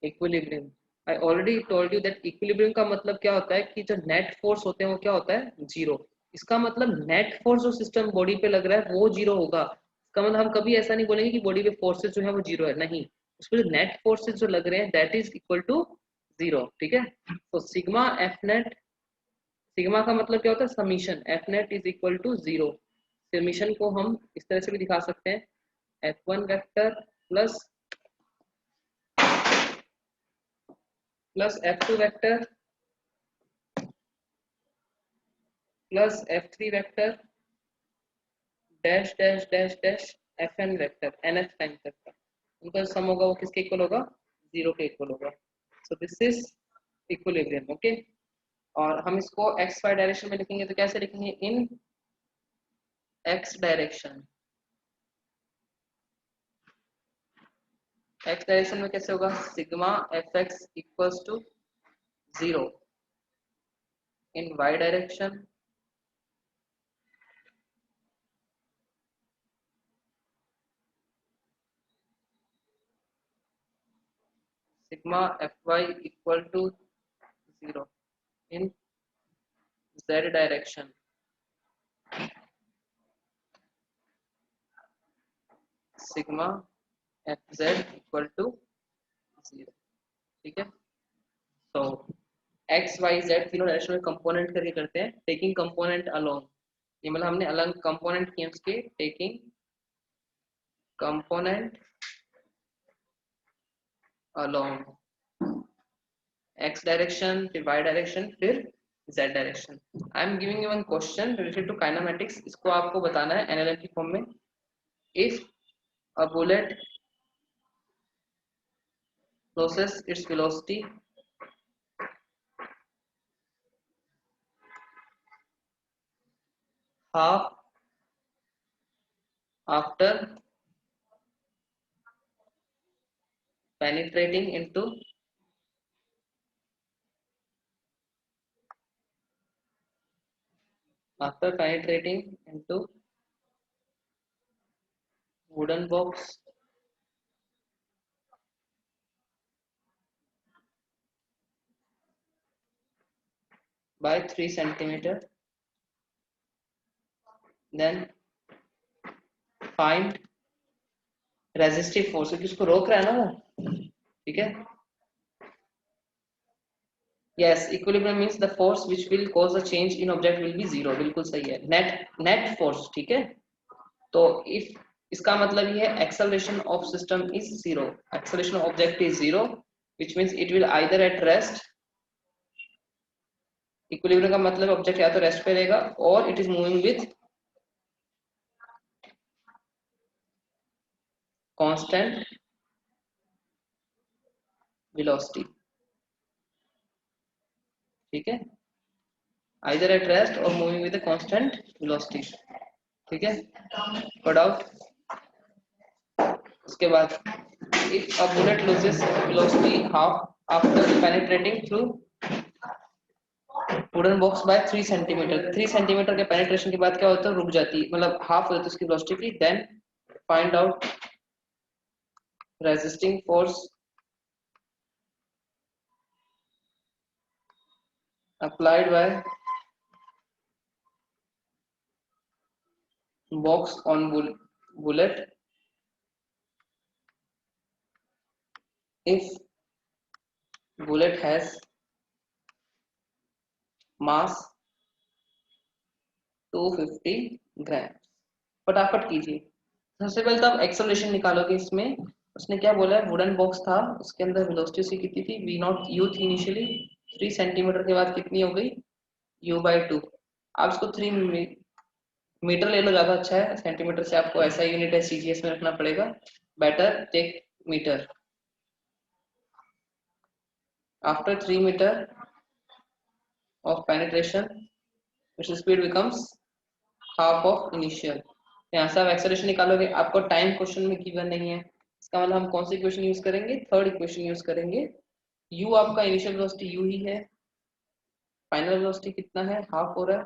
Equilibrium, I already told you that equilibrium का मतलब क्या होता है कि जो नेट फोर्स होते हैं वो क्या होता है, जीरो। इसका मतलब नेट फोर्स जो सिस्टम बॉडी पे लग रहा है वो जीरो होगा। इसका मतलब हम कभी ऐसा नहीं बोलेंगे कि बॉडी पे फोर्सेस जो है वो जीरो है, नहीं, उसमें जो नेट फोर्सेस जो लग रहे हैं that is equal to zero, ठीक है। तो सिग्मा एफ नेट, सिग्मा का मतलब क्या होता है, summation, F net is equal to zero. Summation को हम इस तरह से भी दिखा सकते हैं, F1 vector plus F2 vector plus F3 vector dash dash dash dash Fn vector nth time तक का, उनका सम होगा वो किसके इक्वल होगा, जीरो के इक्वल होगा। सो दिस इज इक्विलिब्रियम, ओके। और हम इसको एक्स वाई डायरेक्शन में लिखेंगे तो कैसे लिखेंगे, in X direction, X direction में कैसे होगा, sigma F X equals to zero, in Y direction sigma fy equal to 0 in z direction, sigma fz equal to 0, ठीक है। तो x y z तीनों डायरेक्शन में कंपोनेंट करके करते हैं, टेकिंग कंपोनेंट अलोंग, ये मतलब हमने अलग कंपोनेंट किए उसके, taking component along x direction, फिर y डायरेक्शन, फिर z direction. I am giving you one question related to kinematics, इसको आपको बताना है एनालिटिक की फॉर्म में। If a bullet loses its velocity half after penetrating into wooden box by 3 centimeter, then find resistive force, क्योंकि उसको रोक रहा है ना वो, ठीक है। yes, equilibrium means the force which will cause a change in object will be zero, बिल्कुल सही है, net force, ठीक है। तो if इसका मतलब ये है acceleration of system is zero, acceleration of object is zero, which means it will either at rest, equilibrium का मतलब ऑब्जेक्ट या तो रेस्ट पे रहेगा और it is moving with constant velocity, ठीक है, आइदर एट रेस्ट और मूविंग विद कांस्टेंट वेलोसिटी, ठीक है। No doubt. उसके बाद if a bullet loses velocity half after penetrating through wooden box by 3 centimetre, 3 centimetre के पेनिट्रेशन के बाद क्या होता है, रुक जाती है, मतलब हाफ हो जाती है उसकी वेलोसिटी की, then find out resisting force applied by box on bullet if bullet has mass 250 ग्राम। फटाफट कीजिए, सबसे पहले तो आप एक्सेलरेशन निकालोगे इसमें। उसने क्या बोला है, वुडन बॉक्स था, उसके अंदर वेलोसिटी उसकी कितनी थी, v नॉट u थी इनिशियली, 3 सेंटीमीटर के बाद कितनी हो गई, u बाई 2। आप इसको 3 मीटर ले लो, ज्यादा अच्छा है, सेंटीमीटर से आपको ऐसा यूनिट है सीजीएस में रखना पड़ेगा, better take metre. After 3 metre of penetration its speed becomes half of initial। यहाँ से आप एक्सेलरेशन निकालोगे, आपको टाइम क्वेश्चन में गिवन नहीं है, इसका मतलब हम कौन सी इक्वेशन यूज करेंगे, थर्ड इक्वेशन यूज करेंगे। u आपका इनिशियल वेलोसिटी u ही है, फाइनल वेलोसिटी कितना है, हाफ हो रहा है,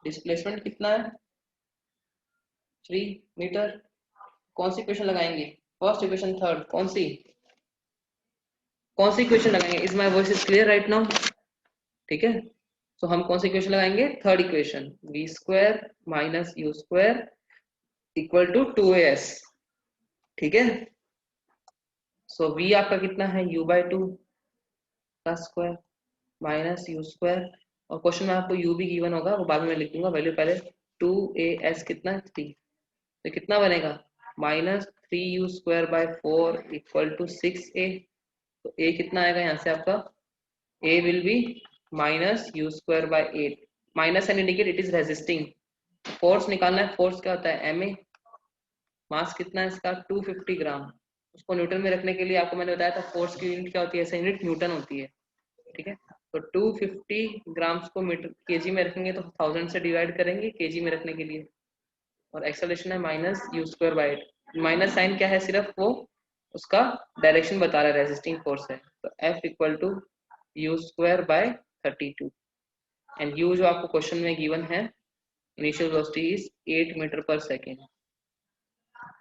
डिस्प्लेसमेंट कितना है 3 मीटर। कौन सी इक्वेशन लगाएंगे, फर्स्ट इक्वेशन, थर्ड कौन सी, कौन सी इक्वेशन लगाएंगे? Is my voice is clear right now? ठीक है, तो हम कौन सी इक्वेशन लगाएंगे? Third equation, v square minus U square equal to 2as। ठीक है, सो v आपका कितना है? u/2 का स्क्वायर माइनस यू स्क्वायर, और क्वेश्चन में आपको u भी गिवन होगा, वो बाद में लिख दूंगा वैल्यू पहले। 2as कितना है? 3, तो कितना बनेगा? Minus 3u²/4 equal to 6a। तो a कितना आएगा यहाँ से आपका? a will be minus u²/8। Minus and indicate it is resisting. Force निकालना है, फोर्स क्या होता है? ma। मास कितना है इसका? 250 ग्राम। उसको न्यूटन में रखने के लिए आपको मैंने बताया था फोर्स की यूनिट क्या होती है, ऐसा यूनिट न्यूटन होती है। ठीक है, तो 250 ग्राम्स को मीटर केजी में रखेंगे तो 1000 से डिवाइड करेंगे केजी में रखने के लिए, और एक्सेलरेशन है माइनस u²/8। माइनस साइन क्या है? सिर्फ वो उसका डायरेक्शन बता रहा है, रेजिस्टिंग फोर्स है। तो F equal to u²/32, and u जो आपको क्वेश्चन में गिवन है, initial velocity is 8 metre per second.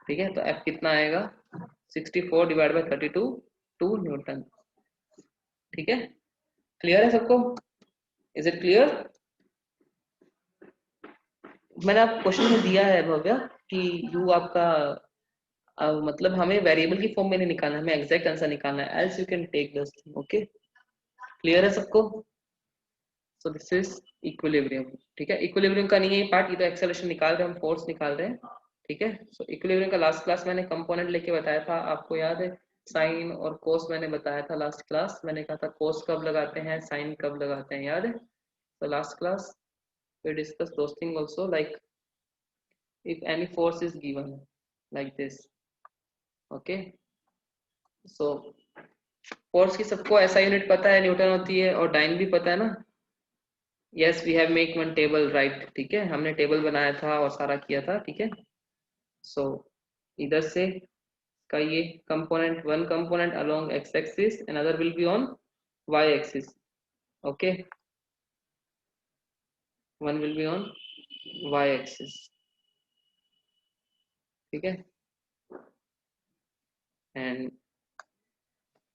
ठीक है, तो F कितना आएगा? 64 डिवाइड बाई 32 2 न्यूटन। ठीक है, क्लियर है सबको? Is it clear? मैंने आप क्वेश्चन में दिया है भव्या कि u आपका मतलब हमें वेरिएबल की फॉर्म में नहीं निकालना है, हमें एग्जैक्ट आंसर निकालना है, else you can take this. Okay, clear है सबको? So this is equilibrium. ठीक है, इक्विलिब्रियम का नहीं है ये पार्ट, ये तो एक्सेलरेशन निकाल रहे हैं हम, फोर्स निकाल रहे हैं। ठीक है, सो इक्विलिब्रियम का लास्ट क्लास मैंने कंपोनेंट लेके बताया था, आपको याद है? साइन और कोस मैंने बताया था लास्ट क्लास, मैंने कहा था कोस कब लगाते हैं, साइन कब लगाते हैं, याद है? तो last class we discuss those things also, like if any force is given like this, okay, so force की सबको ऐसा यूनिट पता है, न्यूटन होती है, और डाइन भी पता है ना? Yes, we have make one table right. ठीक है, हमने टेबल बनाया था और सारा किया था। ठीक है, सो इधर से का ये component, one component along X axis, another will be on Y axis. Okay, one will be on Y axis. ठीक है, एंड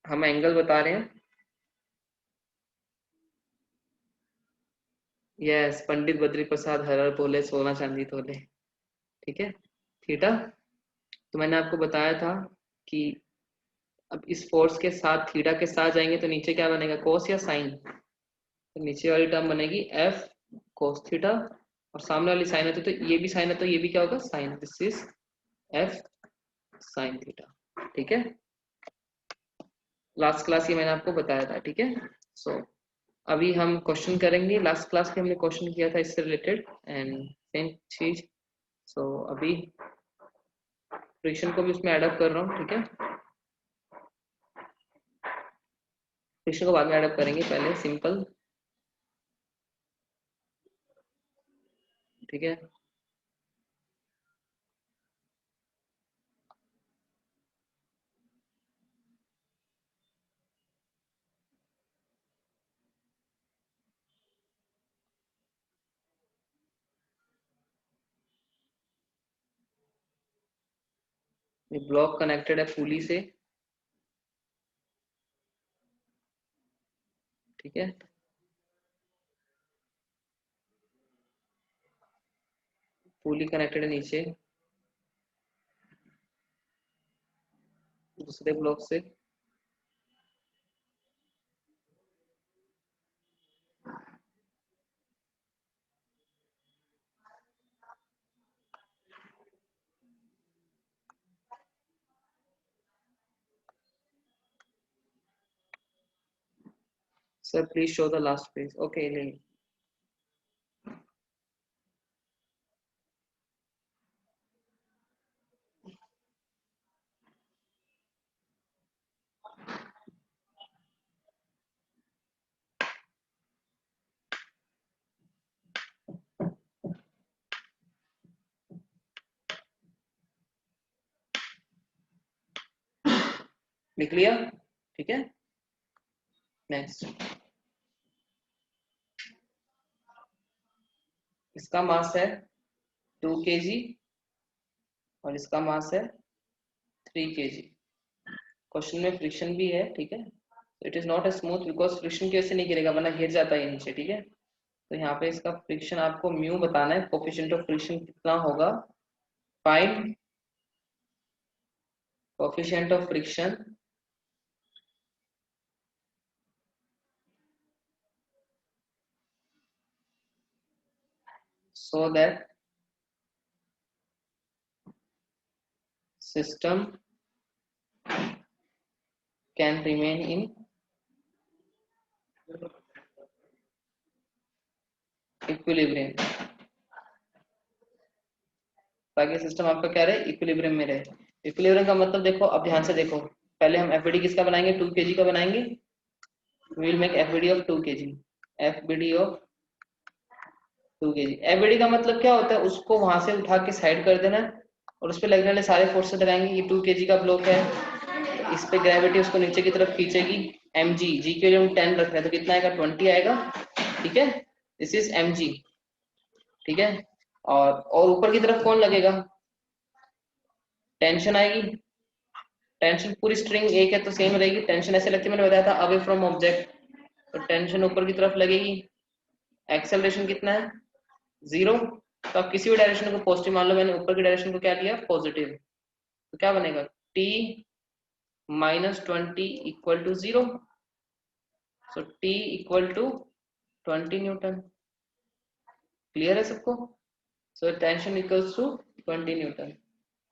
हम एंगल बता रहे हैं। यस, पंडित बद्री प्रसाद हरर बोले सोना चांदी तोले। ठीक है, थीटा। तो मैंने आपको बताया था कि अब इस फोर्स के साथ थीटा के साथ जाएंगे तो नीचे क्या बनेगा? कोस या साइन? तो नीचे वाली टर्म बनेगी एफ कोस थीटा, और सामने वाली साइन है तो ये भी साइन है, तो ये भी क्या होगा? Sine. This is F sine theta. ठीक है, लास्ट क्लास ये मैंने आपको बताया था। ठीक है, सो अभी हम क्वेश्चन करेंगे। लास्ट क्लास में हमने क्वेश्चन किया था इससे रिलेटेड, एंड सेम चीज। सो अभी फ्रिक्शन को भी उसमें एडअप कर रहा हूँ। ठीक है, फ्रिक्शन को बाद में एडअप करेंगे, पहले सिंपल। ठीक है, ये ब्लॉक कनेक्टेड है पुली से। ठीक है, पुली कनेक्टेड है नीचे दूसरे ब्लॉक से। Sir please show the last page. Okay, नहीं लिख लिया? ठीक है, नेक्स्ट। इसका मास है 2 kg और इसका मास है 3 kg। क्वेश्चन में फ्रिक्शन भी है। ठीक है, it is not a smooth because friction की वजह से नहीं गिरेगा, वरना गिर जाता है नीचे, ठीक है। तो यहाँ पे इसका फ्रिक्शन आपको म्यू बताना है, कोफिशिएंट ऑफ फ्रिक्शन कितना होगा, find coefficient of friction so that system can remain in equilibrium, ताकि सिस्टम आपका क्या रहे, इक्विलिब्रियम में रहे। इक्विलिब्रियम का मतलब देखो, अब ध्यान से देखो, पहले हम एफबीडी किसका बनाएंगे, 2 kg का बनाएंगे, we will make FBD of 2 kg, FBD of 2 kg। FBD का मतलब क्या होता है, उसको वहां से उठा के साइड कर देना और उस पर लगने वाले सारे फोर्सेस लगाएंगे। ये 2 kg का ब्लॉक है, इस पे ग्रेविटी उसको नीचे की तरफ खींचेगी, mg, g के लिए हम 10 रख रहे हैं तो कितना आएगा, 20 आएगा, ठीक है, दिस इज mg, ठीक है। और ऊपर की तरफ कौन लगेगा, टेंशन आएगी, टेंशन पूरी स्ट्रिंग एक है तो सेम रहेगी, टेंशन ऐसे लगती है, मैंने बताया था अवे फ्रॉम ऑब्जेक्ट, तो टेंशन ऊपर की तरफ लगेगी। एक्सेलरेशन कितना है, 0, तो आप किसी भी डायरेक्शन को पॉजिटिव मान लो, मैंने ऊपर की डायरेक्शन को क्या लिया, पॉजिटिव, तो क्या बनेगा, t -20 equal to 0, so t equal to 20 newton. Clear है सबको, so tension equals to 20 newton.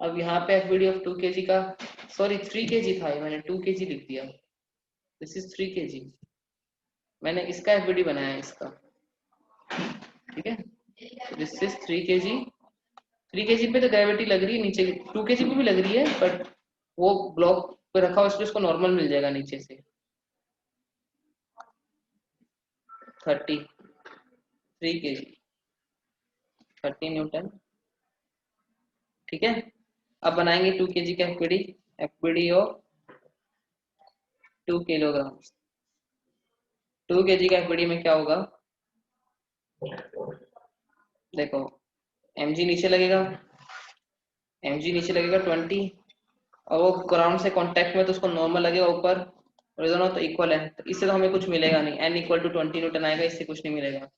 अब यहाँ पे एफबीडी ऑफ 2 kg का, सॉरी 3 kg था, मैंने 2 kg लिख दिया, दिस इज 3 kg, मैंने इसका एफबीडी बनाया है इसका, ठीक है, दिस इज 3 kg। 3 kg पे तो ग्रेविटी लग रही है नीचे, 2 kg पे भी लग रही है, बट वो ब्लॉक पे रखा हुआ इसलिए उसको नॉर्मल मिल जाएगा नीचे से, 3 kg, 30 न्यूटन, ठीक है। अब बनाएंगे 2 kg का FBD, FBD of 2 kilogram. 2 kg का एफबीडी में क्या होगा, देखो mg नीचे लगेगा, mg नीचे लगेगा 20, और वो ग्राउंड से कांटेक्ट में तो उसको नॉर्मल लगेगा ऊपर, और ये दोनों तो इक्वल है, तो इससे तो हमें कुछ मिलेगा नहीं, n इक्वल टू 20 न्यूटन आएगा, इससे कुछ नहीं मिलेगा।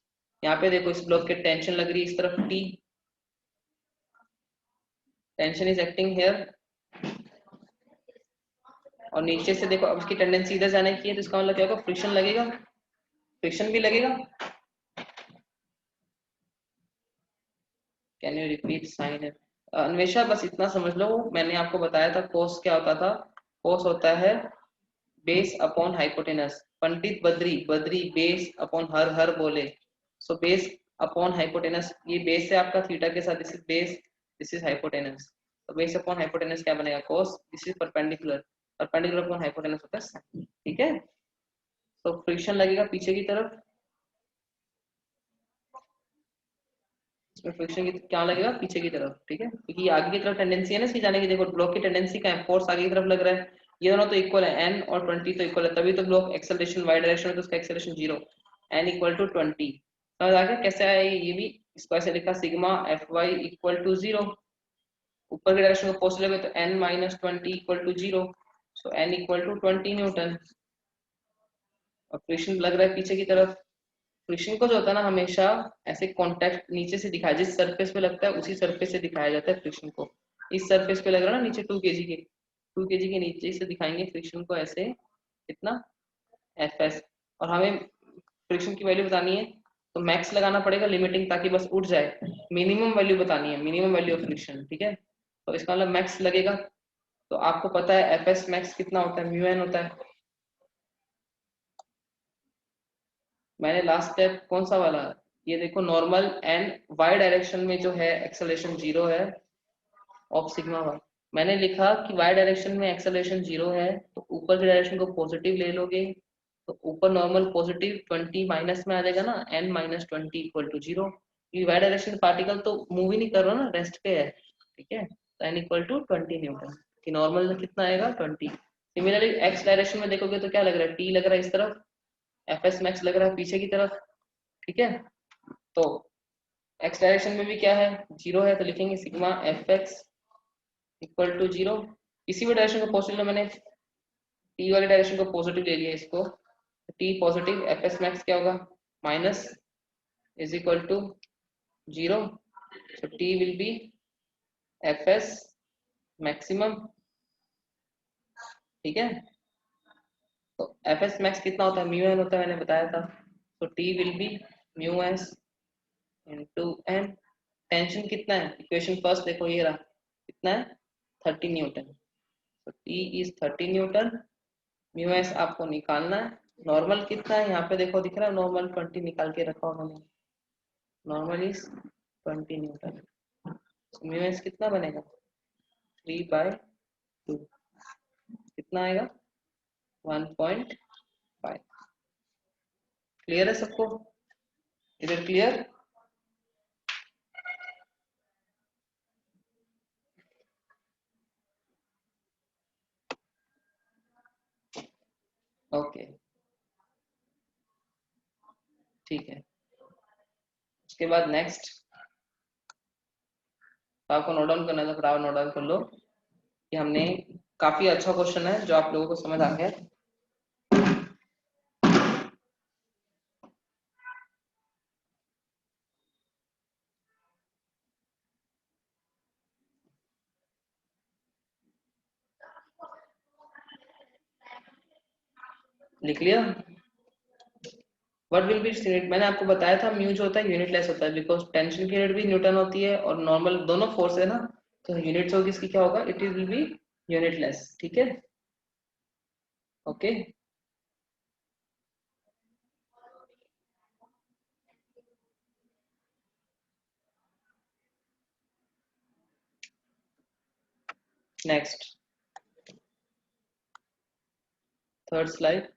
यहाँ पे देखो इस ब्लॉक के टेंशन लग रही है इस तरफ T, tension is acting here, और नीचे से देखो अब इसकी टेंडेंसी इधर जाने की है, तो इसका मतलब क्या होगा, फ्रिक्शन लगेगा, फ्रिक्शन भी लगेगा। Can you repeat sine, Anvesha बस इतना समझ लो, मैंने आपको बताया था कोस क्या होता था, कोस होता है base upon hypotenuse, Pandit Badri, Badri base upon हर, हर बोले, सो बेस अपॉन हाइपोटेनस, ये बेस है आपका थीटा के साथ, this is base, this is hypotenuse, तो बेस अपॉन हाइपोटेनस क्या बनेगा, cos, this is perpendicular, perpendicular upon hypotenuse होता है साइन, ठीक है। तो फ्रिक्शन लगेगा पीछे की तरफ, इसमें फ्रिक्शन की क्या लगेगा, पीछे की तरफ, ठीक है, क्योंकि आगे की तरफ टेंडेंसी है ना इसकी जाने की, देखो ब्लॉक की टेंडेंसी क्या है, फोर्स आगे की तरफ लग रहा है, ये दोनों तो इक्वल है, n और 20 तो इक्वल है, तभी तो ब्लॉक एक्सेलरेशन वाई डायरेक्शन में, तो उसका एक्सेलरेशन 0, n इक्वल टू 20, समझ आ गया कैसे आया ये भी, इसको ऐसे लिखा sigma F Y equal to 0, ऊपर की डायरेक्शन को पॉजिटिव लगे तो n -20 equal to 0, so n equal to 20 newton, और फ्रिक्शन लग रहा है पीछे की तरफ। फ्रिक्शन को जो होता है ना हमेशा ऐसे कांटेक्ट नीचे से दिखाया, जिस सरफेस पे लगता है उसी सरफेस से दिखाया जाता है फ्रिक्शन को, इस सरफेस पे लग रहा है ना नीचे 2 kg के, 2 kg के नीचे से दिखाएंगे फ्रिक्शन को ऐसे, कितना, fs, और हमें फ्रिक्शन की वैल्यू बतानी है तो मैक्स लगाना पड़ेगा लिमिटिंग, ताकि बस उठ जाए, मिनिमम वैल्यू बतानी है, मिनिमम वैल्यू ऑफ फ्रिक्शन, ठीक है, तो इसका मतलब मैक्स लगेगा, तो आपको पता है fs मैक्स कितना होता है, म्यू एन होता है। मैंने लास्ट स्टेप कौन सा वाला, ये देखो नॉर्मल एंड वाई डायरेक्शन में जो है एक्सेलरेशन 0 है ऑफ सिग्मा वाई, मैंने लिखा कि वाई डायरेक्शन में एक्सेलरेशन 0 है, तो ऊपर की डायरेक्शन को पॉजिटिव ले लोगे, तो ऊपर नॉर्मल पॉजिटिव 20 माइनस में आ जाएगा ना, n -20 इक्वल टू 0, ये वाई डायरेक्शन पार्टिकल तो मूव ही नहीं कर रहा ना, रेस्ट पे है, ठीक है, तो n इक्वल टू 20 न्यूटन, कि नॉर्मल में कितना आएगा 20। सिमिलरली एक्स डायरेक्शन में देखोगे तो क्या लग रहा है, t लग रहा है इस तरफ, fs मैक्स लग रहा है पीछे की तरफ, ठीक है, तो एक्स डायरेक्शन में भी क्या है, 0 है, तो लिखेंगे sigma F X equal to 0, किसी भी डायरेक्शन को पॉजिटिव मैंने टी वाली डायरेक्शन को पॉजिटिव ले लिया इसको, T positive, F S max क्या होगा minus is equal to 0, so t will be fs maximum, ठीक है। तो fs max कितना होता है, म्यू एन होता है, मैंने बताया था। तो t will be mu S into N. Tension कितना है, इक्वेशन फर्स्ट देखो ये रहा, कितना है 30 न्यूटन, तो t is 30 Newton, mu S आपको निकालना है। नॉर्मल कितना है यहाँ पे देखो दिख रहा है, नॉर्मल 20 निकाल के रखा होगा मैंने, normal is 20 Newton, mu S कितना बनेगा 3/2, कितना आएगा 1.5। क्लियर है सबको, इधर क्लियर। ओके ठीक है, उसके बाद नेक्स्ट आपको नोट डाउन करना था, फटाफट नोट डाउन कर लो कि हमने, काफी अच्छा क्वेश्चन है जो आप लोगों को समझ आ गया। लिख लिया। व्हाट विल बी यूनिट, मैंने आपको बताया था म्यू जो होता है यूनिटलेस होता है, बिकॉज टेंशन की यूनिट भी न्यूटन होती है और नॉर्मल, दोनों फोर्स है ना, तो यूनिट्स होगी इसकी क्या होगा, इट विल बी यूनिटलेस, ठीक है। Okay next, third slide.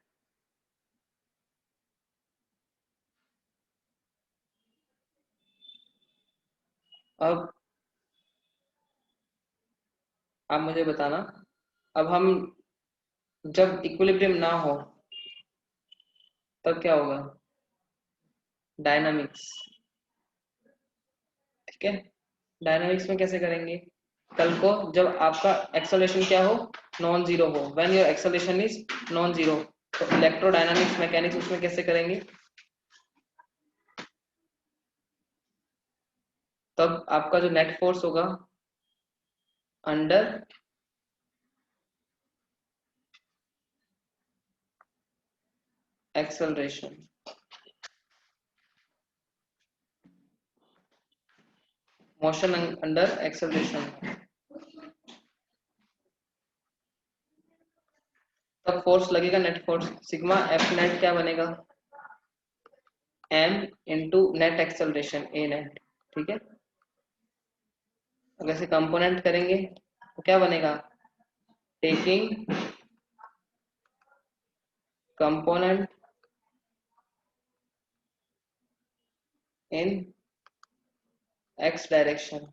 अब आप मुझे बताना, अब हम जब इक्विलिब्रियम ना हो तब क्या होगा, डायनामिक्स, ठीक है। डायनामिक्स में कैसे करेंगे, कल को जब आपका एक्सेलरेशन क्या हो, नॉन जीरो हो, when your acceleration is non zero, तो इलेक्ट्रोडायनामिक्स मैकेनिक्स उसमें कैसे करेंगे, तब आपका जो नेट फोर्स होगा under acceleration, motion under acceleration, तब फोर्स लगेगा net force, sigma F net क्या बनेगा, m इंटू नेट एक्सेलरेशन ए नेट, ठीक है। अगर इसे कंपोनेंट करेंगे तो क्या बनेगा, taking component in x direction,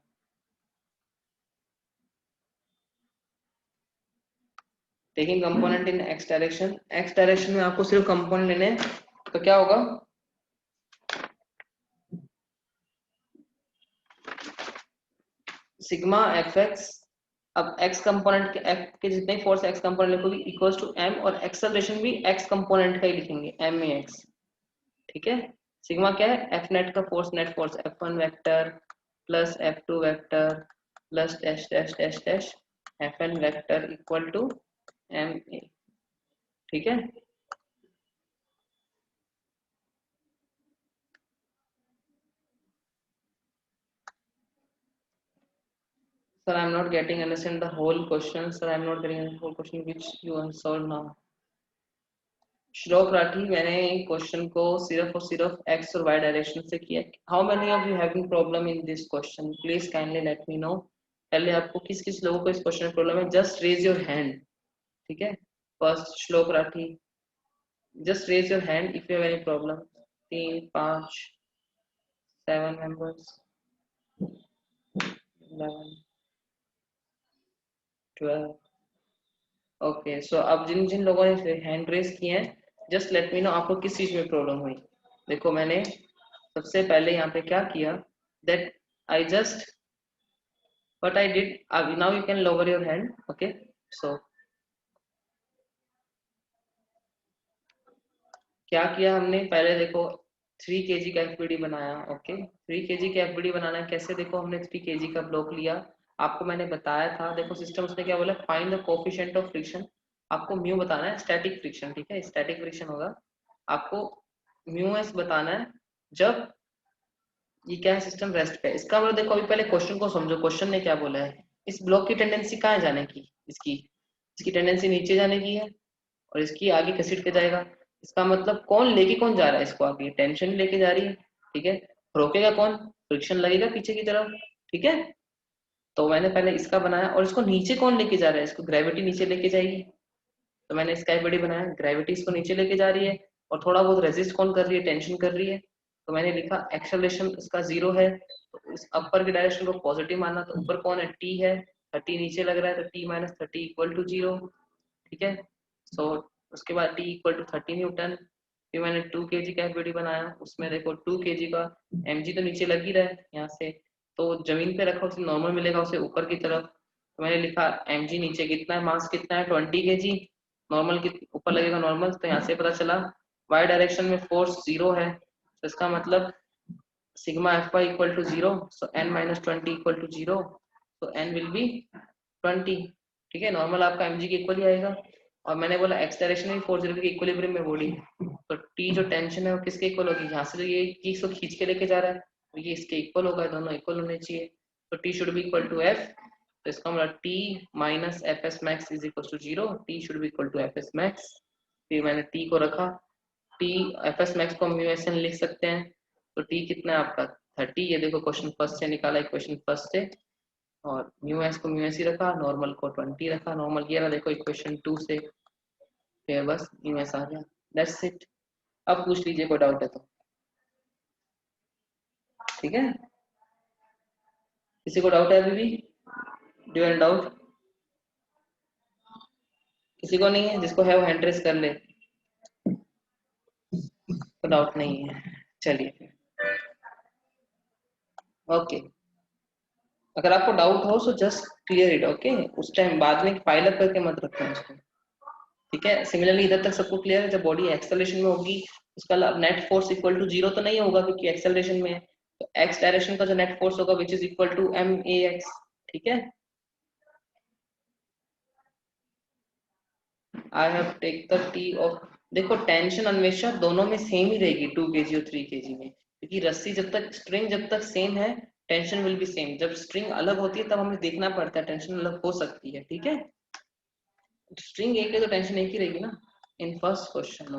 taking component in x direction, x direction में आपको सिर्फ कंपोनेंट लेने हैं, तो क्या होगा, सिग्मा एफ एक्स, अब x कंपोनेंट के f के जितने फोर्स x कंपोनेंट लिखोगे इक्वल्स टू m, और एक्सेलरेशन भी x कंपोनेंट का ही लिखेंगे m में x, ठीक है। सिग्मा क्या है, एफ नेट का force, net force f1 vector plus f2 vector plus dash dash dash dash fn vector equal to m a, ठीक है। Sir, I am not getting understand the whole question. Sir, I am not getting the whole question which you answered now. श्लोक राठी, मैंने question को सिर्फ और सिर्फ x और y direction से किया। How many of you having problem in this question, please kindly let me know. पहले आपको किस किस लोगों को इस क्वेश्चन में प्रॉब्लम है, जस्ट रेज योर हैंड, ठीक है। First Shlok Rathi, just raise your hand if you have any problem. 3 5 7 members, 11 12। Okay so अब जिन जिन लोगों ने हैंड रेस किए हैं, जस्ट लेट मी नो आपको किस चीज में प्रॉब्लम हुई। देखो मैंने सबसे पहले यहाँ पे क्या किया, that I just what I did, now you can lower your hand, okay। So क्या किया हमने, पहले देखो 3 kg का एफबीडी बनाया। ओके, 3 kg का एफबीडी बनाना है कैसे, देखो हमने 3 kg का ब्लॉक लिया, आपको मैंने बताया था, देखो सिस्टम उसने क्या बोला, find the coefficient of friction, आपको म्यू बताना है, स्टैटिक फ्रिक्शन, ठीक है, स्टैटिक फ्रिक्शन होगा, आपको म्यू एस बताना है जब ये क्या है, सिस्टम रेस्ट पे। इसका मतलब देखो अभी पहले क्वेश्चन को समझो, क्वेश्चन ने क्या बोला है, इस ब्लॉक की टेंडेंसी कहाँ है जाने की, इसकी इसकी टेंडेंसी नीचे जाने की है, और इसकी आगे घसीट के जाएगा। इसका मतलब कौन लेके कौन जा रहा है इसको आगे, टेंशन लेके जा रही है, ठीक है, रोकेगा कौन, फ्रिक्शन लगेगा पीछे की तरफ, ठीक है। तो मैंने पहले इसका बनाया, और इसको नीचे कौन लेके जा रहा है, इसको ग्रेविटी नीचे लेके जाएगी, तो मैंने इसका बड़ी बनाया, ग्रेविटी इसको नीचे लेके जा रही है, और थोड़ा बहुत रेजिस्ट कौन कर रही है, टेंशन कर रही है, तो मैंने लिखा एक्सेलरेशन इसका 0 है, तो इस अपर की डायरेक्शन को पॉजिटिव माना, तो ऊपर कौन है, टी है, 30 नीचे लग रहा है, तो टी माइनस 30 इक्वल टू 0, ठीक है। सो उसके बाद टी इक्वल टू 30 न्यूटन। फिर मैंने 2 kg का एफबीडी बनाया, उसमें देखो 2 kg का mg तो नीचे लग ही रहा है यहाँ से, तो जमीन पे रखा उसे नॉर्मल मिलेगा उसे ऊपर की तरफ, तो मैंने लिखा mg नीचे कितना है, मास कितना है 20 kg, नॉर्मल ऊपर लगेगा नॉर्मल, तो यहाँ से पता चला y डायरेक्शन में फोर्स 0 है, तो इसका मतलब sigma F Y equal to 0, so n minus 20 equal to 0, तो n विल बी 20, ठीक है, नॉर्मल आपका mg के इक्वल ही आएगा। और मैंने बोला एक्स डायरेक्शन में फोर्स जीरो के इक्विलिब्रियम में बॉडी, तो टी जो टेंशन है वो किसके इक्वल होगी, यहाँ से जो ये इसको खींच के लेके जा रहा है, तो ये इसके इक्वल होगा, दोनों इक्वल होने चाहिए, तो T should be equal to F, तो इसका मतलब T minus F S max is equal to 0, T should be equal to F S max. फिर मैंने टी को रखा, टी एफ एस मैक्स को म्यू एस एन लिख सकते हैं, तो टी कितना है आपका 30, ये देखो क्वेश्चन फर्स्ट से निकाला, इक्वेशन फर्स्ट से, और म्यू एस को म्यू एस ही रखा, नॉर्मल को 20 रखा, नॉर्मल किया देखो इक्वेशन 2 से, फिर बस म्यू एस आ गया, दैट्स इट। अब पूछ लीजिए कोई डाउट है तो, ठीक है, किसी को डाउट है अभी भी, डू एंड डाउट, किसी को नहीं है, जिसको है वो हैंड रेस कर ले, तो डाउट नहीं है, चलिए फिर ओके। अगर आपको डाउट हो so just clear it, okay, उस टाइम बाद में फाइल अप करके मत रखना उसको, ठीक है। सिमिलरली इधर तक सबको क्लियर है, जब बॉडी एक्सेलरेशन में होगी उसका नेट फोर्स इक्वल टू 0 तो नहीं होगा क्योंकि एक्सेलरेशन में है, तो एक्स डायरेक्शन का जो नेट फोर्स होगा which is equal to M A X, ठीक है। I have take the T off, देखो टेंशन हमेशा दोनों में सेम ही रहेगी 2 kg और 3 kg में, क्योंकि रस्सी जब तक स्ट्रिंग जब तक सेम है टेंशन विल बी सेम, जब स्ट्रिंग अलग होती है तब हमें देखना पड़ता है टेंशन अलग हो सकती है, ठीक है। स्ट्रिंग एक है तो टेंशन एक ही रहेगी ना, in first question.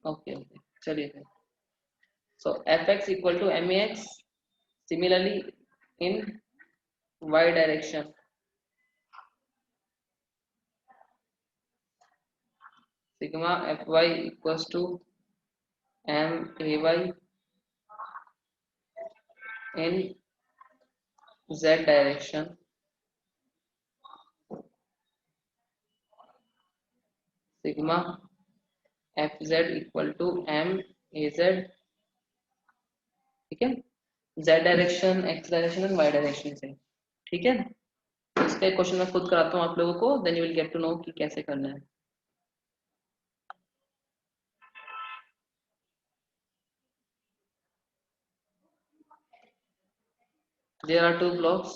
Okay okay, चलिए फिर, so F X equal to M X, similarly in y direction, sigma F Y equals to M A Y in z direction, sigma F Z equal to M A Z, ठीक है, z direction x direction and y direction से, ठीक है। तो इसका question मैं खुद कराता हूँ आप लोगों को, then you will get to know कि कैसे करना है। There are 2 blocks,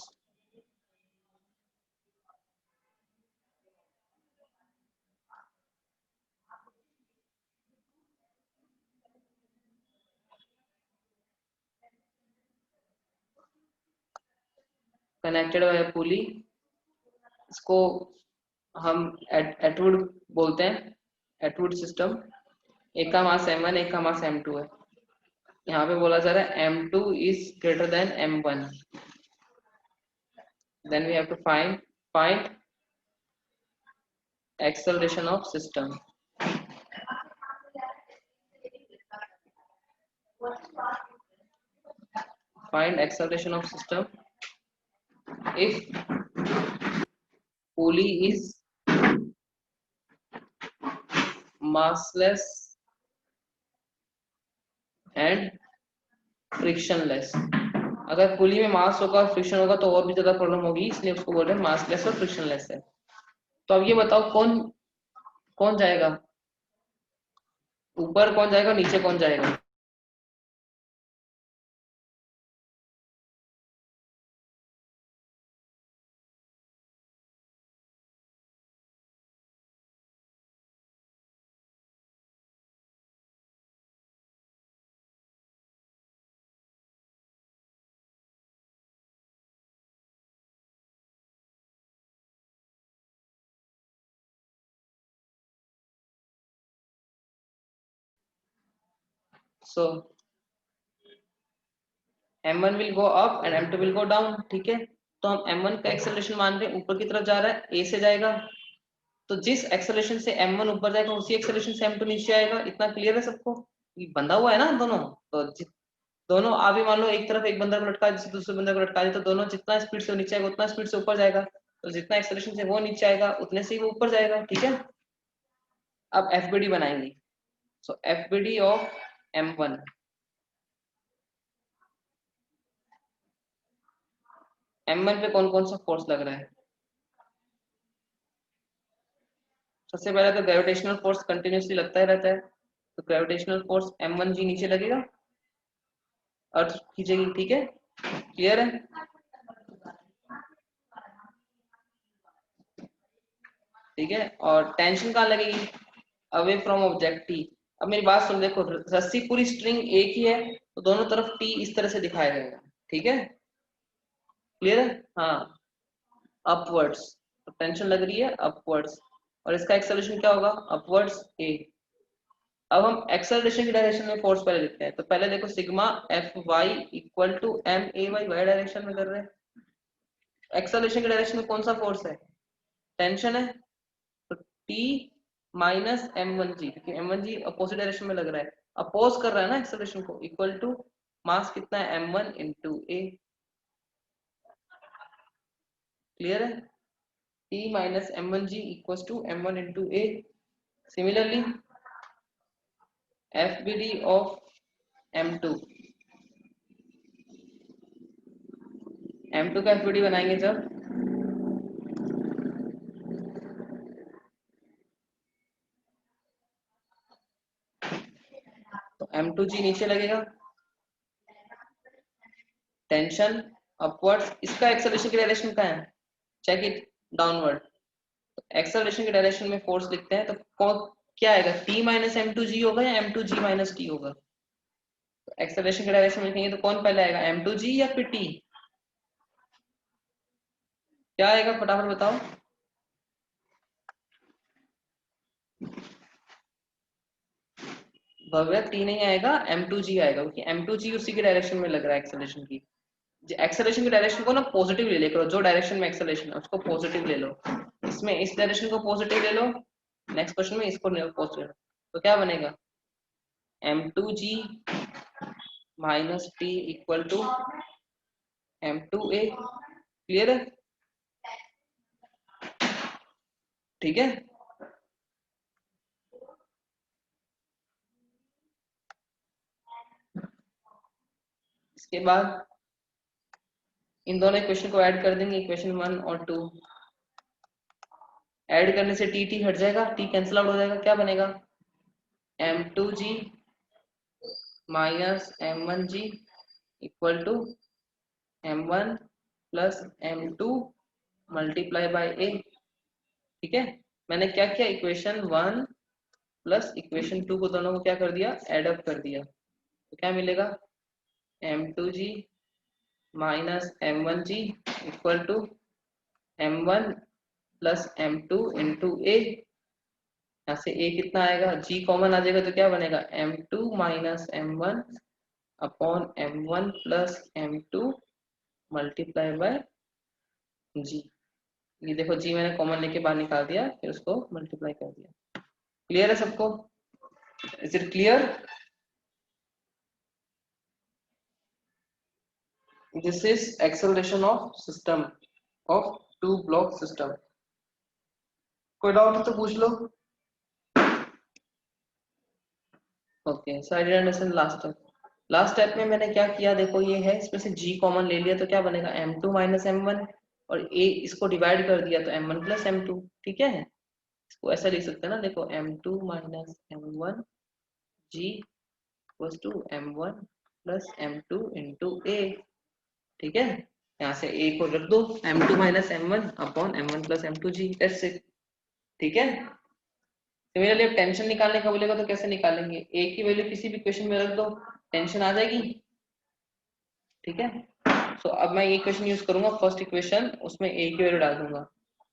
connected by a pulley, इसको हम एटवुड बोलते हैं, एटवुड सिस्टम, एक का मास m1 एक का मास m2 है, यहाँ पे बोला जा रहा है m2 is greater than m1, then we have to find acceleration of system, find acceleration of system if pulley is massless and frictionless, अगर पुली में मास होगा फ्रिक्शन होगा तो और भी ज्यादा प्रॉब्लम होगी, इसलिए उसको बोल रहे हैं मासलेस और फ्रिक्शनलेस है, तो अब ये बताओ कौन कौन जाएगा, ऊपर कौन जाएगा, नीचे कौन जाएगा? सो m1 will go up and m2 will go down, ठीक है। तो हम m1 का एक्सेलरेशन मान रहे हैं ऊपर की तरफ जा रहा है, a से जाएगा। तो जिस एक्सेलरेशन से m1 ऊपर जाएगा उसी एक्सेलरेशन से m2 नीचे आएगा। इतना क्लियर है सबको? ये बंधा हुआ है ना दोनों। तो दोनों आप भी मान लो एक तरफ एक बंदर को लटका जिसे दूसरे बंदर को लटका दे, तो दोनों जितना स्पीड से वो नीचे आएगा उतना स्पीड से ऊपर जाएगा। तो जितना एक्सेलरेशन से वो नीचे आएगा उतने से ही वो ऊपर जाएगा, ठीक है। अब एफबीडी बनाएंगे। सो एफबीडी ऑफ m1, m1 पे कौन कौन सा फोर्स लग रहा है? सबसे पहले तो ग्रेविटेशनल फोर्स कंटिन्यूसली लगता ही रहता है। तो ग्रेविटेशनल फोर्स m1g नीचे लगेगा, अर्थ खींचेगी, ठीक है। क्लियर है? ठीक है। और टेंशन कहाँ लगेगी? Away from object T. अब मेरी बात सुन, देखो रस्सी पूरी स्ट्रिंग एक ही है, तो दोनों तरफ टी इस तरह से दिखाया जाएगा, ठीक है। क्लियर है? हाँ, अपवर्ड्स। तो टेंशन लग रही है अपवर्ड्स, और इसका एक्सेलरेशन क्या होगा? अपवर्ड्स ए। अब हम एक्सेलरेशन की डायरेक्शन में फोर्स पहले लिखते हैं। तो पहले देखो sigma F Y equal to M A Y, Y direction में कर रहे हैं। एक्सेलरेशन की डायरेक्शन में कौन सा फोर्स है? टेंशन है। तो टी माइनस एम वन जी, क्योंकि एम वन जी अपोजिट डायरेक्शन में लग रहा है, अपोज कर रहा है ना एक्सेलरेशन को, इक्वल टू मास कितना है? M one into A. Clear है? T minus M one G equal to M one into A. Similarly F B D of M two, M2 का एफ बी डी बनाएंगे जब, तो M2G नीचे लगेगा, tension upwards. इसका एक्सेलरेशन की direction क्या है? Check it, downward. तो एक्सेलरेशन की डायरेक्शन में फोर्स लिखते हैं तो कौन क्या आएगा? T माइनस M2G होगा या M2G माइनस T होगा? तो एक्सेलरेशन की डायरेक्शन में लिखेंगे तो कौन पहले आएगा, M2G या फिर T? क्या आएगा फटाफट बताओ। भव्य T नहीं आएगा, M2G आएगा, क्योंकि M2G उसी की डायरेक्शन में लग रहा है एक्सेलरेशन की। एक्सेलरेशन की डायरेक्शन को ना पॉजिटिव ले लेकर, जो डायरेक्शन में एक्सेलरेशन है उसको पॉजिटिव ले लो। इसमें इस डायरेक्शन को पॉजिटिव ले लो, नेक्स्ट क्वेश्चन में इसको पॉजिटिव। तो क्या बनेगा? M2G minus T equal to M2A। Clear है? ठीक है। इसके बाद इन दोनों इक्वेशन को ऐड कर देंगे, इक्वेशन 1 और 2। ऐड करने से टी टी हट जाएगा, टी कैंसिल आउट हो जाएगा। क्या बनेगा? M2G minus M1G equal to M1 plus M2 multiply by A. ठीक है। मैंने क्या किया, इक्वेशन 1 प्लस इक्वेशन 2 को दोनों को क्या कर दिया? एड अप कर दिया। तो क्या मिलेगा? M2G minus M1G equal to M1 plus M2 into A. यहाँ से ए कितना आएगा? G कॉमन आ जाएगा तो क्या बनेगा? M2 minus M1 upon M1 plus M2 multiply by G। ये देखो G मैंने कॉमन लेके बाहर निकाल दिया, फिर उसको मल्टीप्लाई कर दिया। क्लियर है सबको? Is it clear? This is acceleration of system of two block system. कोई डाउट है तो पूछ लो। Okay, so I did understand last step. Last step में मैंने क्या किया, देखो ये है, इसमें से G कॉमन ले लिया तो क्या बनेगा? M2 माइनस M1, और ए इसको डिवाइड कर दिया तो m1 प्लस m2, ठीक है। इसको ऐसा लिख सकते हैं ना, देखो m2 minus m1 g equals to m1 plus m2 into a, ठीक है। यहाँ से a को रख दो, m2 minus m1 upon m1 plus m2 g, that's it, ठीक है। सिमिलरली अब टेंशन निकालने का बोलेगा तो कैसे निकालेंगे, a की वैल्यू किसी भी इक्वेशन में रख दो, टेंशन आ जाएगी, ठीक है। तो अब मैं ये इक्वेशन यूज करूंगा, फर्स्ट इक्वेशन, उसमें a की वैल्यू डाल दूंगा।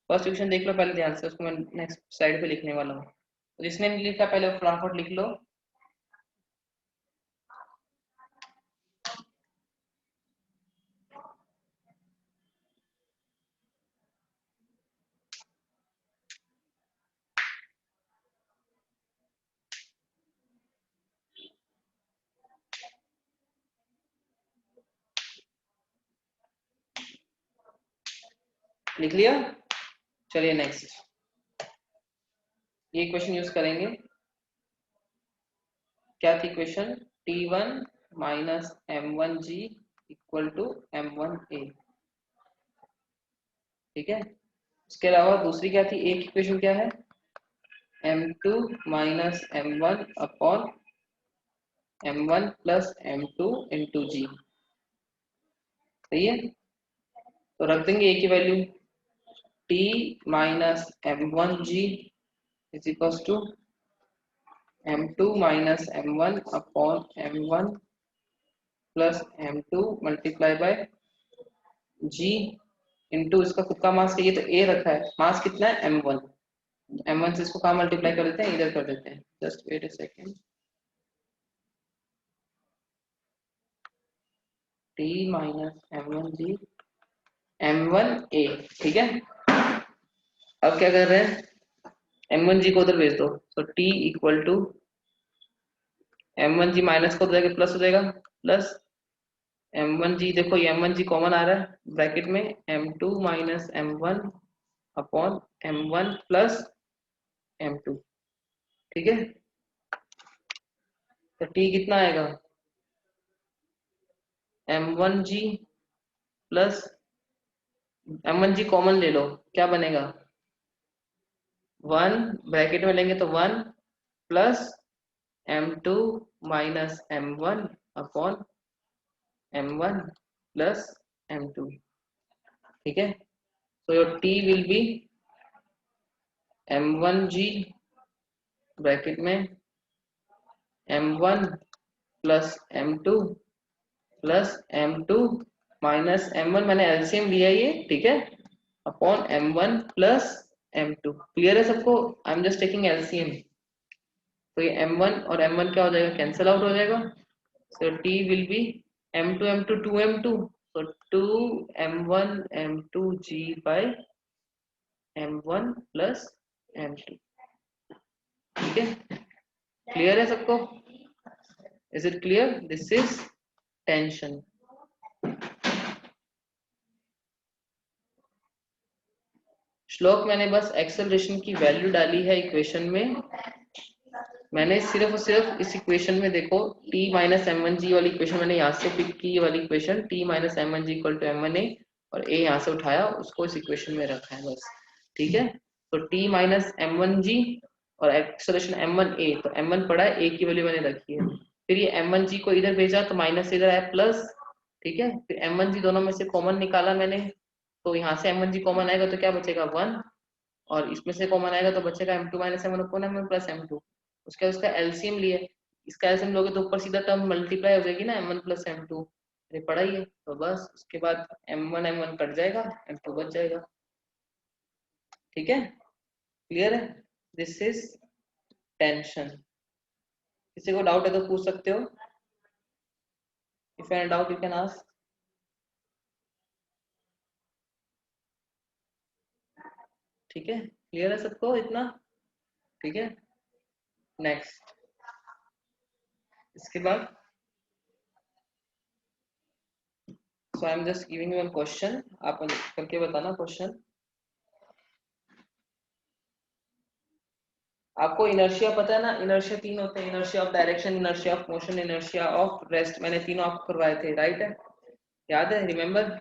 फर्स्ट इक्वेशन देख लो पहले ध्यान से, उसको मैं नेक्स्ट स्लाइड पे लिखने वाला हूँ। तो जिसने नहीं लिखा पहले फटाफट लिख लो। लिख लिया, चलिए नेक्स्ट ये इक्वेशन यूज करेंगे। क्या थी equation, t1 minus m1g equal to m1a, ठीक है। उसके अलावा दूसरी क्या थी, एक इक्वेशन क्या है, m2 minus m1 upon m1 plus m2 into g, सही है। तो रख देंगे a की value, t minus m1g is equal to m2 minus m1 upon m1 plus m2 multiply by g into इसका खुद का मास चाहिए तो a रखा है, मास कितना है m1, m1 से इसको कहाँ मल्टीप्लाई कर देते हैं, इधर कर देते हैं, just wait a second, t minus m1g m1a, ठीक है। अब क्या कर रहे हैं, m1g को उधर भेज दो, तो t equal to m1g minus को जाएगा प्लस हो जाएगा, प्लस m1g, देखो ये m1g कॉमन आ रहा है ब्रैकेट में, m2 minus m1 upon m1 plus m2, ठीक है। तो t कितना आएगा, m1g प्लस m1g कॉमन ले लो, क्या बनेगा 1, ब्रैकेट में लेंगे तो 1 plus m2 minus m1 upon m1 plus m2, ठीक है। so your t will be m1g bracket में m1 plus m2 plus m2 minus m1, मैंने एलसीएम लिया ये, ठीक है, upon m1 plus m2, clear है सबको, आई एम जस्ट टेकिंग एलसीएम। तो ये m1 और m1 क्या हो जाएगा, कैंसिल आउट हो जाएगा, so t will be m2 m2 2m2, so 2m1 m2g by m1 plus m2, ठीक है। क्लियर है सबको, is it clear, this is tension. श्लोक मैंने बस एक्सेलरेशन की वैल्यू डाली है इक्वेशन में, मैंने सिर्फ और सिर्फ इस इक्वेशन में देखो t माइनस m1g वाली इक्वेशन मैंने यहाँ से पिक की, ये वाली equation t minus m1g equal to m1a, और a यहाँ से उठाया उसको इस इक्वेशन में रखा है बस, ठीक है। तो t माइनस m1g और एक्सेलरेशन m1a, तो m1 पड़ा है, a की वैल्यू मैंने रखी है, फिर ये m1g को इधर भेजा तो माइनस इधर आया प्लस, ठीक है। फिर m1g दोनों में से कॉमन निकाला मैंने, तो यहाँ से m1g कॉमन आएगा तो क्या बचेगा 1, और इसमें से कॉमन आएगा तो बचेगा m2 minus m1 upon m1 plus m2, उसके बाद उसका एलसीएम लिए, इसका एलसीएम लोगे तो ऊपर सीधा टर्म मल्टीप्लाई हो जाएगी ना m1 प्लस m2, ये पढ़ा ही है, तो बस उसके बाद m1 कट जाएगा, m2 बच जाएगा, ठीक है। क्लियर है, दिस इज टेंशन। किसी को डाउट है तो पूछ सकते हो, if any doubt you can ask, ठीक है। क्लियर है सबको इतना, ठीक है। नेक्स्ट, इसके बाद so I am just giving you one question, आप करके बताना क्वेश्चन। आपको इनर्शिया पता है ना, इनर्शिया तीन होते हैं, inertia of direction, inertia of motion, inertia of rest, मैंने तीनों आपको करवाए थे, राइट है, याद है, रिमेम्बर,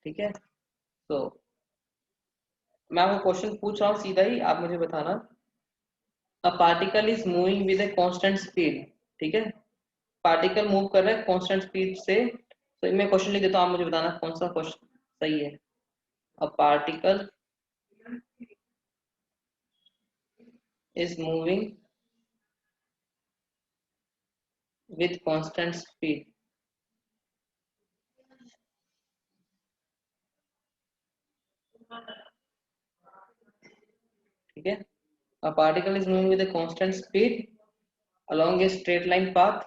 ठीक है। तो मैं आपको क्वेश्चन पूछ रहा हूँ सीधा ही, आप मुझे बताना। A particle is moving with a constant speed, ठीक है, पार्टिकल मूव कर रहा है कांस्टेंट स्पीड से। तो मैं क्वेश्चन लिख देता हूँ, आप मुझे बताना कौन सा क्वेश्चन सही है। A particle is moving with constant speed, ठीक है। A particle is moving with a constant speed along a straight line path,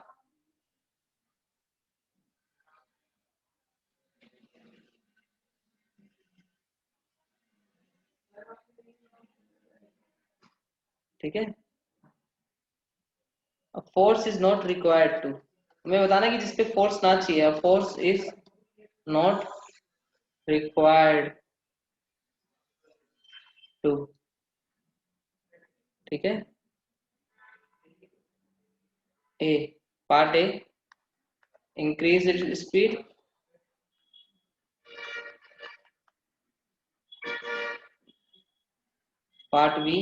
ठीक है। A force is not required to, हमें बताना कि जिसपे फोर्स ना चाहिए, force is not required to, ठीक है। A, part A, increase its speed, part B,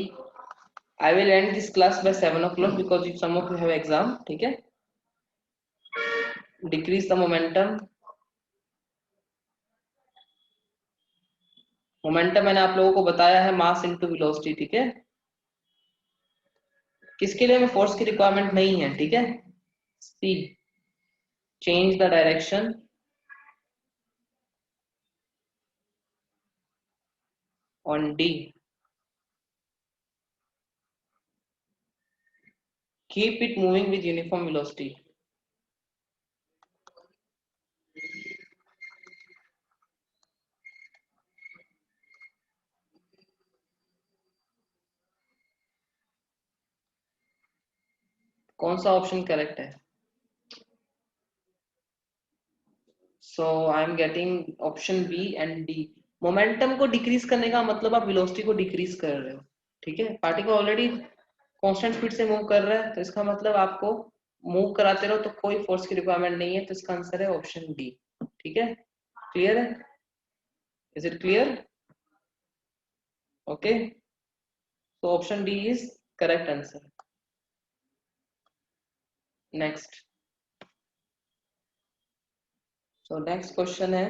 I will end this class by 7 o'clock because if some of you have exam, ठीक है। डिक्रीज द मोमेंटम, मोमेंटम मैंने आप लोगों को बताया है मास इनटू वेलोसिटी, ठीक है। किसके लिए हमें फोर्स की रिक्वायरमेंट नहीं है, ठीक है। Speed, change the direction on D, keep it moving with uniform velocity। कौन सा ऑप्शन करेक्ट है? So I am getting option B and D. Momentum को डिक्रीज करने का मतलब आप वेलोसिटी को डिक्रीज कर रहे हो, ठीक है। पार्टिकल ऑलरेडी कांस्टेंट स्पीड से मूव कर रहा है, तो इसका मतलब आपको मूव कराते रहो तो कोई फोर्स की रिक्वायरमेंट नहीं है, तो इसका आंसर है ऑप्शन डी, ठीक है। क्लियर है? Is it clear? ओके, तो option D is correct answer. Next, so next question है,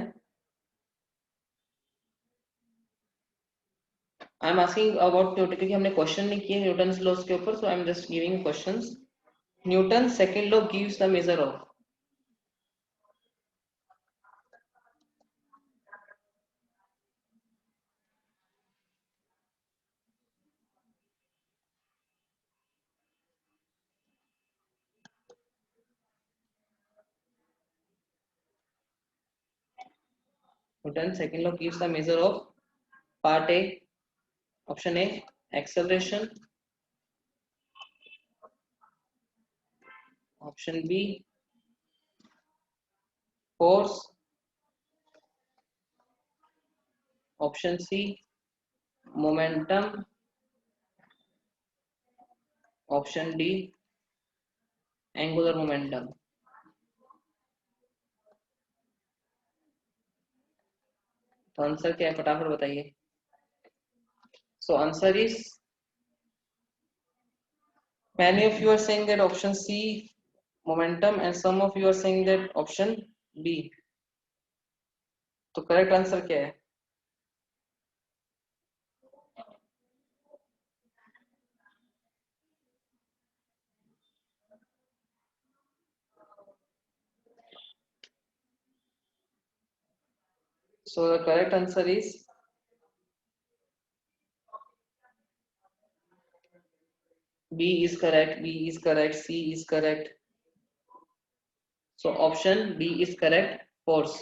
I am asking about Newton, क्योंकि हमने क्वेश्चन नहीं किए न्यूटन लॉज के ऊपर, so I am just giving questions. Newton second law gives the measure of, Newton second law gives the measure of, part A, option A acceleration, option B force, option C momentum, option D angular momentum. तो answer क्या है, फटाफट बताइए। So answer is, many of you are saying that option C momentum and some of you are saying that option B, तो correct answer क्या है? So the correct answer is B is correct, B is correct, C is correct. So option B is correct, force.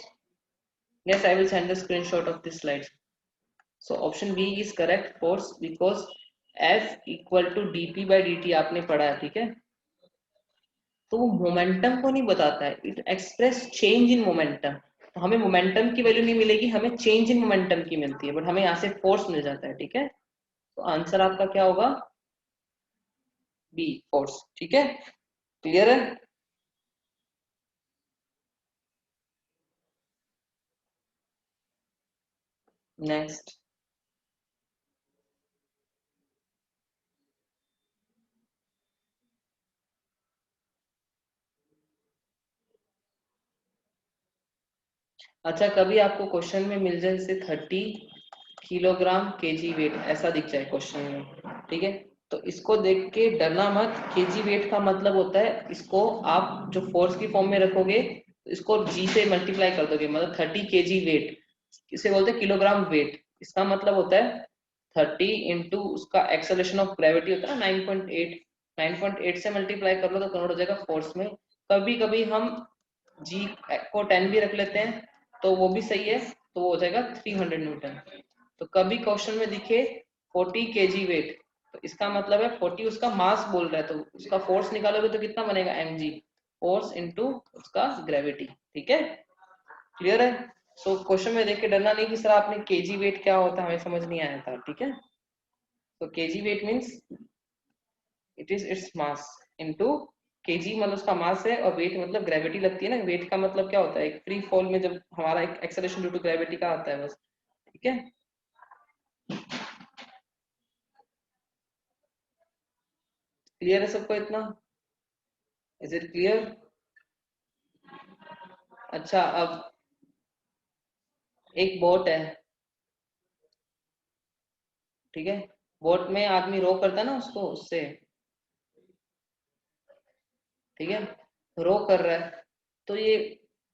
Yes, I will send the screenshot of this slide. So option B is correct, force, because F equal to dp by dt आपने पढ़ा है, ठीक है। तो वो momentum को नहीं बताता है, it express change in momentum. तो हमें मोमेंटम की वैल्यू नहीं मिलेगी, हमें चेंज इन मोमेंटम की मिलती है, बट हमें यहाँ से फोर्स मिल जाता है, ठीक है। तो आंसर आपका क्या होगा? बी, फोर्स, ठीक है। क्लियर है? नेक्स्ट। अच्छा, कभी आपको क्वेश्चन में मिल जाए जैसे 30 किलोग्राम केजी वेट ऐसा दिख जाए क्वेश्चन में, ठीक है, तो इसको देख के डरना मत। केजी वेट का मतलब होता है, इसको आप जो फोर्स की फॉर्म में रखोगे तो इसको जी से मल्टीप्लाई कर दोगे, मतलब 30 केजी वेट, इसे बोलते हैं किलोग्राम वेट। इसका मतलब होता है 30 इंटू उसका एक्सेलरेशन ऑफ ग्रेविटी होता है ना 9.8, 9.8 से मल्टीप्लाई कर लो तो कन्वर्ट हो जाएगा फोर्स में। कभी कभी हम जी को 10 भी रख लेते हैं तो वो भी सही है, तो वो हो जाएगा 300 न्यूटन। तो कभी क्वेश्चन में दिखे 40 केजी वेट, तो इसका मतलब है 40 उसका मास बोल रहा है, तो उसका फोर्स निकालोगे तो कितना बनेगा, mg, फोर्स इनटू उसका ग्रेविटी। ठीक है, क्लियर है। सो क्वेश्चन में देख के डरना नहीं कि सर आपने केजी वेट क्या होता है हमें समझ नहीं आया था, ठीक है। तो KG weight means it is its mass into KG, मतलब उसका मास है, और वेट मतलब ग्रेविटी लगती है ना। वेट का मतलब क्या होता है, एक फ्री फॉल में जब हमारा एक एक्सेलरेशन ड्यू टू ग्रेविटी का आता है बस, ठीक है। क्लियर है सबको इतना, इज इट क्लियर। अच्छा, अब एक बोट है, ठीक है, बोट में आदमी रो करता है ना उसको, उससे, ठीक है, रो कर रहा है, तो ये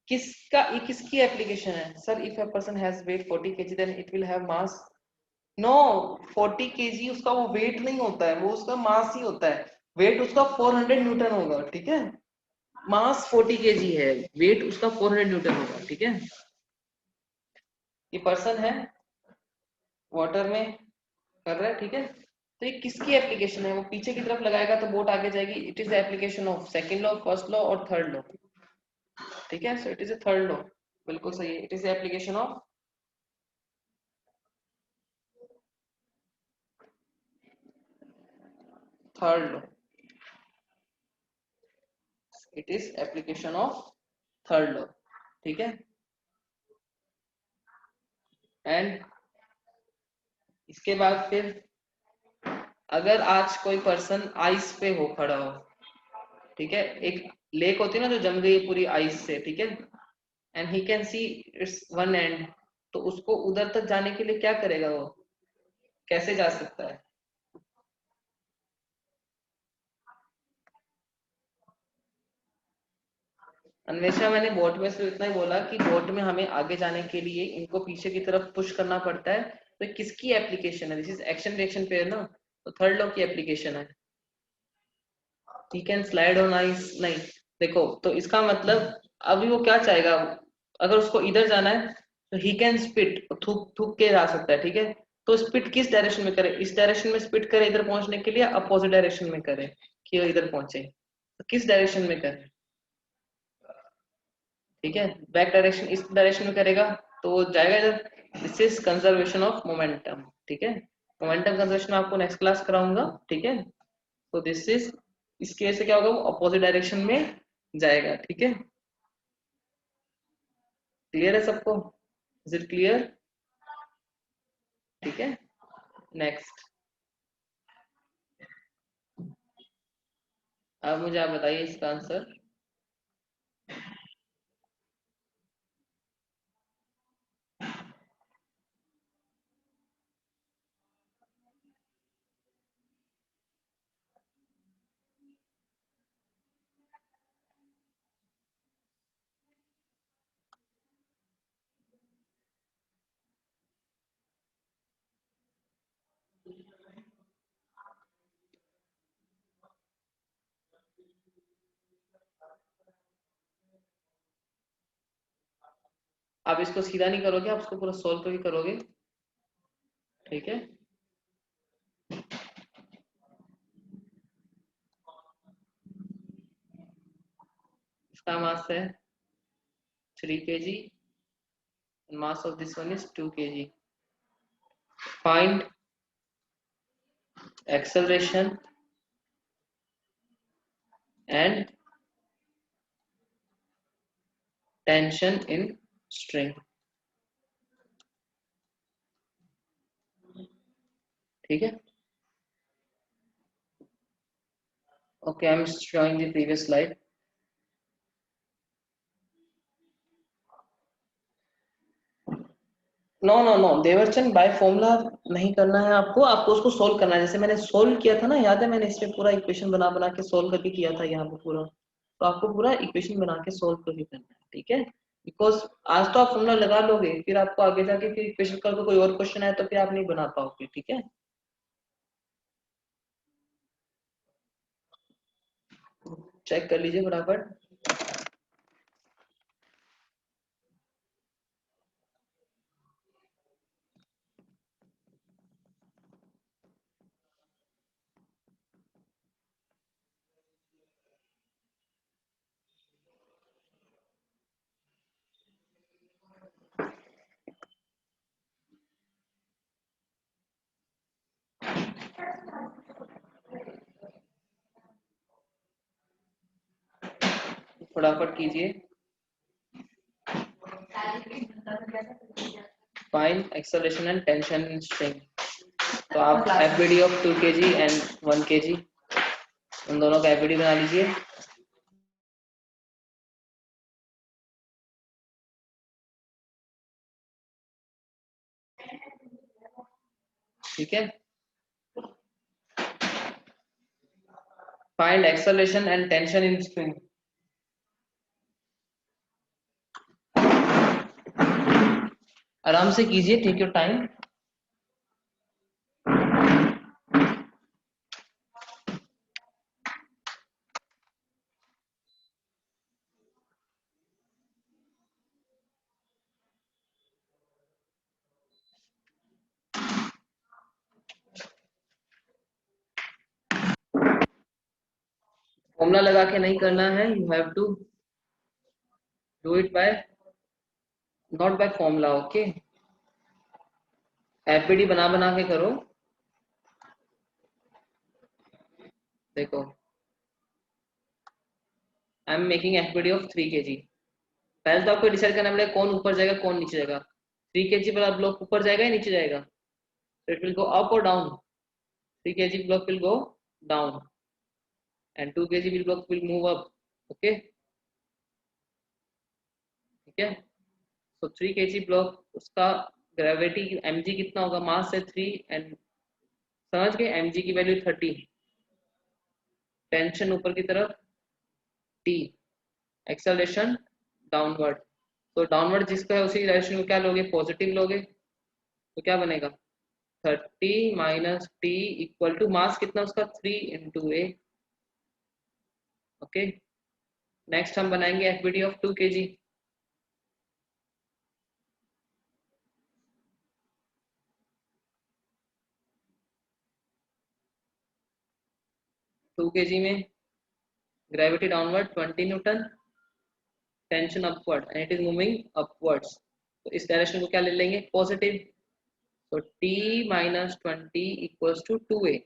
किसकी एप्लीकेशन है sir. If a person has weight 40 KG then it will have mass. No, 40 KG उसका वो वेट नहीं होता है, वो उसका मास ही होता है। वेट उसका 400 न्यूटन होगा, ठीक है। मास 40 केजी है, वेट उसका 400 न्यूटन होगा, ठीक है। ये पर्सन है, वाटर में कर रहा है, ठीक है। तो ये किसकी एप्लीकेशन है, वो पीछे की तरफ लगाएगा तो बोट आगे जाएगी। It is the application of second law, first law और थर्ड लॉ, ठीक है। So it is a third law, बिल्कुल सही है। It is the application of third law, it is application of third law, ठीक है। एंड इसके बाद फिर अगर आज कोई पर्सन आइस पे हो, खड़ा हो, ठीक है, एक लेक होती है ना जो जम गई है पूरी आइस से, ठीक है, and he can see it's one and, तो उसको उधर तक जाने के लिए क्या करेगा वो, कैसे जा सकता है। अन्वेषा, मैंने बोट में सिर्फ इतना ही बोला कि बोट में हमें आगे जाने के लिए इनको पीछे की तरफ पुश करना पड़ता है। तो ये किसकी एप्लीकेशन है, this is action reaction pair ना, तो थर्ड लॉ की एप्लीकेशन है। He can slide on ice, नहीं, देखो तो इसका मतलब अभी वो क्या चाहेगा, अगर उसको इधर जाना है तो ही कैन स्पिट, थूक थूक के जा सकता है, ठीक है। तो स्पिट किस डायरेक्शन में करे, इस डायरेक्शन में स्पिट करे इधर पहुंचने के लिए, अपोजिट डायरेक्शन में करे कि वो इधर पहुंचे, तो किस डायरेक्शन में करे, ठीक है, बैक डायरेक्शन, इस डायरेक्शन में करेगा तो वो जाएगा इधर। This is conservation of momentum, ठीक है। मोमेंटम कंजर्वेशन आपको नेक्स्ट क्लास कराऊंगा, ठीक है। तो दिस इज, इस केस से क्या होगा, वो अपोजिट डायरेक्शन में जाएगा, ठीक है। क्लियर है सबको, इज इट क्लियर, ठीक है। नेक्स्ट, अब मुझे आप बताइए इसका आंसर। आप इसको सीधा नहीं करोगे, आप इसको पूरा सोल्व करके करोगे, ठीक है। इसका मास है 3 kg, mass of this one is 2 kg. Find acceleration and tension in string. ठीक है। Okay, I am showing the previous slide. No no no Devarchand, by formula नहीं करना है आपको, आपको उसको सोल्व करना है। जैसे मैंने सोल्व किया था ना, याद है मैंने इसमें पूरा इक्वेशन बना बना के सोल्व करके किया था यहाँ पे पूरा। तो आपको पूरा इक्वेशन बना के सोल्व करके करना है, ठीक है। बिकॉज आज तो आप फॉर्मूला लगा लोगे, फिर आपको आगे जाके फिर इक्वेशन करके कोई और क्वेश्चन आए तो फिर आप नहीं बना पाओगे, ठीक है। चेक कर लीजिए फटाफट। फटाफट कीजिए। Find acceleration and tension in string. तो आप FBD of 2 kg and 1 kg, उन दोनों का एफबीडी बना लीजिए। ठीक है। Find acceleration and tension in string. आराम से कीजिए, टेक योर टाइम। फॉर्मूला लगा के नहीं करना है, you have to do it by, not by formula, okay. FBD बना बना के करो। देखो, I am making FBD of 3 kg। पहले तो आपको डिसाइड करना पड़ेगा कौन ऊपर जाएगा कौन नीचे जाएगा। 3 kg वाला ब्लॉक ऊपर जाएगा या नीचे जाएगा? तो इट विल गो अप और down. 3 kg block will go down and 2 kg block will move up, okay, ठीक है। so 3 kg block उसका ग्रेविटी mg कितना होगा, मास है 3 एंड समझ गए mg की वैल्यू 30, टेंशन ऊपर की तरफ t, एक्सेलरेशन डाउनवर्ड। तो डाउनवर्ड जिसका है उसी डायरेक्शन को क्या लोगे, पॉजिटिव लोगे। तो क्या बनेगा 30 minus T equal to mass कितना उसका 3 इंटू ए, ओके। नेक्स्ट हम बनाएंगे एफबीडी ऑफ 2 kg। 2 kg में gravity downward 20 newton, tension upward and it is moving upwards. तो इस डायरेक्शन को क्या ले लेंगे, पॉजिटिव। तो t minus 20 equals to 2a।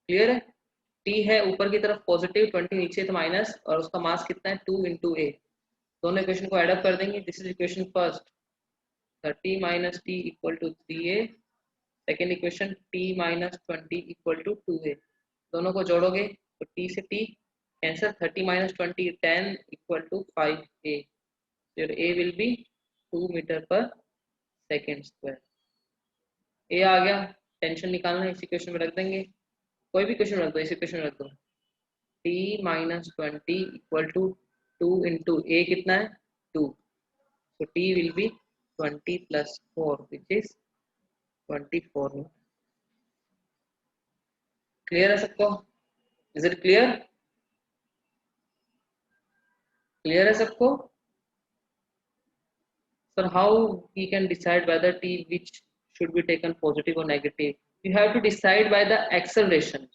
Clear है? t है ऊपर की तरफ पॉजिटिव, 20 नीचे तो माइनस, और उसका मास कितना है 2 इंटू ए। दोनों इक्वेशन को एडअप कर देंगे। This is equation first, 30 minus T equal to 3a। Second equation t minus 20 equal to 2a। दोनों को जोड़ोगे तो t से t cancel, 30 minus 20 10 equal to 5a। your a will be 2 metre per second square. A आ गया, tension निकालना है, इसी क्वेश्चन में रख देंगे। कोई भी क्वेश्चन रख दो, इसी क्वेश्चन में रख दो। t minus 20 equal to 2 into A कितना है 2। so t will be 20 plus 4 which is 24। Clear है सबको? Is it clear? क्लियर है सबको? Sir, how we can decide whether t which should be taken positive or negative? You have to decide by the acceleration.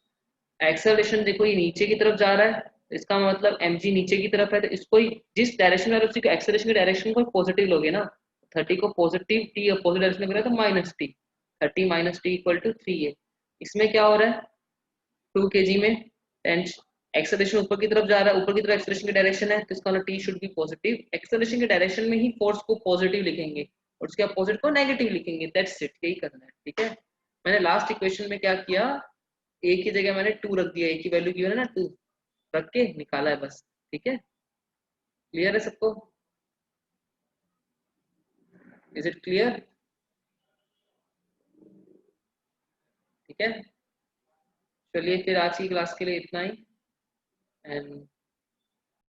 Acceleration देखो ये नीचे की तरफ जा रहा है, इसका मतलब mg नीचे की तरफ है, तो इसको ही जिस डायरेक्शन में उसी को एक्सेलरेशन की डायरेक्शन को पॉजिटिव लोगे ना। 30 को पॉजिटिव t अपोजिट डायरेक्शन में करें तो minus T, 30 minus T equal to 3a। इसमें क्या हो रहा है 2 kg में टेंशन, एक्सेलरेशन ऊपर की तरफ जा रहा है, ऊपर की तरफ एक्सेलरेशन की डायरेक्शन है, तो इसका मतलब T should B positive. Acceleration के डायरेक्शन में ही फोर्स को पॉजिटिव लिखेंगे और उसके अपोजिट को नेगेटिव लिखेंगे, दैट्स इट, यही करना है, ठीक है। मैंने लास्ट इक्वेशन में क्या किया, ए की जगह मैंने 2 रख दिया, ए की वैल्यू की है ना 2 रख के निकाला है बस। ठीक है, क्लियर है सबको? Is it clear? ठीक है, चलिए फिर आज की क्लास के लिए इतना ही। एंड